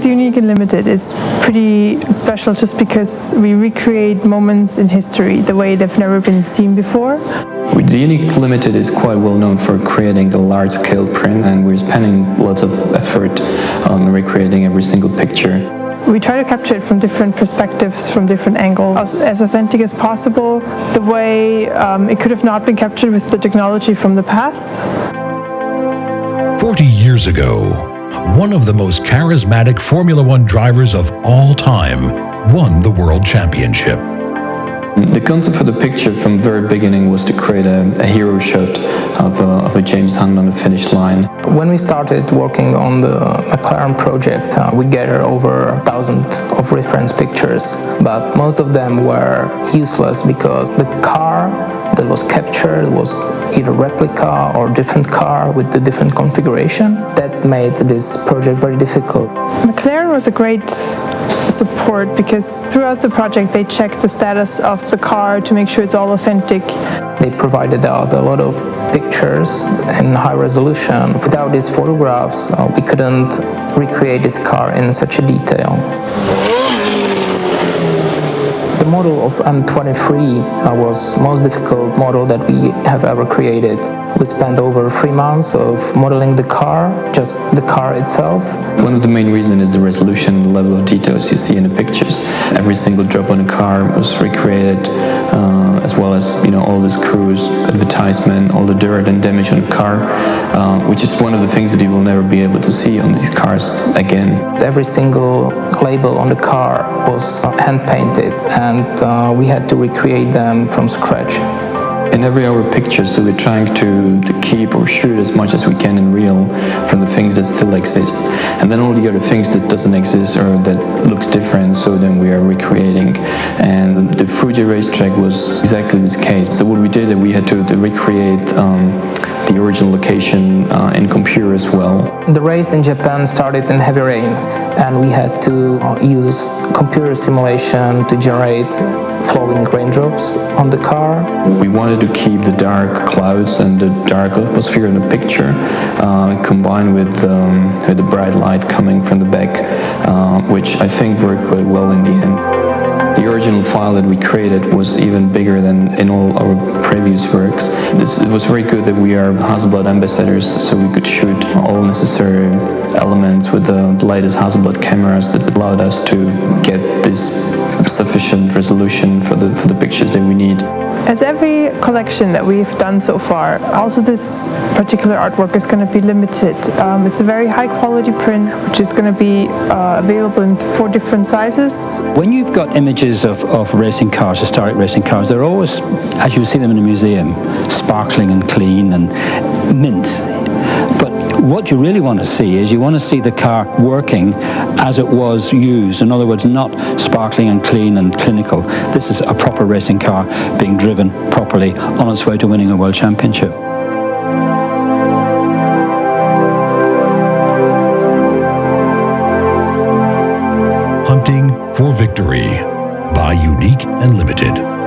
with Unique and Limited is pretty special just because we recreate moments in history the way they've never been seen before. The Unique Limited is quite well known for creating a large-scale print, and we're spending lots of effort on recreating every single picture. We try to capture it from different perspectives, from different angles, as authentic as possible, the way it could have not been captured with the technology from the past. 40 years ago, one of the most charismatic Formula One drivers of all time won the World Championship. The concept for the picture from the very beginning was to create a hero shot of a James Hunt on the finish line. When we started working on the McLaren project, we gathered over 1,000 of reference pictures, but most of them were useless because the car that was captured was either replica or different car with the different configuration. That made this project very difficult. McLaren was a great support because throughout the project they checked the status of the car to make sure it's all authentic. They provided us a lot of pictures in high resolution. Without these photographs, we couldn't recreate this car in such a detail. The model of M23 was the most difficult model that we have ever created. We spent over 3 months of modeling the car, just the car itself. One of the main reasons is the resolution, the level of details you see in the pictures. Every single drop on the car was recreated, as well as all the screws, advertisement, all the dirt and damage on the car, which is one of the things that you will never be able to see on these cars again. Every single label on the car was hand-painted, and we had to recreate them from scratch. In every hour picture, so we're trying to keep or shoot as much as we can in real from the things that still exist, and then all the other things that doesn't exist or that looks different, so then we are recreating. And the Fuji racetrack was exactly this case. So what we did, we had to recreate the original location in computer as well. The race in Japan started in heavy rain, and we had to use computer simulation to generate flowing raindrops on the car. We wanted to keep the dark clouds and the dark atmosphere in the picture combined with the bright light coming from the back, which I think worked quite well in the end. The original file that we created was even bigger than in all our previous works. It was very good that we are Hasselblad ambassadors, so we could shoot all necessary elements with the latest Hasselblad cameras that allowed us to get this sufficient resolution for the pictures that we need. As every collection that we've done so far, also this particular artwork is going to be limited. It's a very high quality print, which is going to be available in 4 different sizes. When you've got images of racing cars, historic racing cars, they're always, as you see them in a museum, sparkling and clean and mint. But what you really want to see is you want to see the car working as it was used. In other words, not sparkling and clean and clinical. This is a proper racing car being driven properly on its way to winning a world championship. Hunting for Victory by Unique and Limited.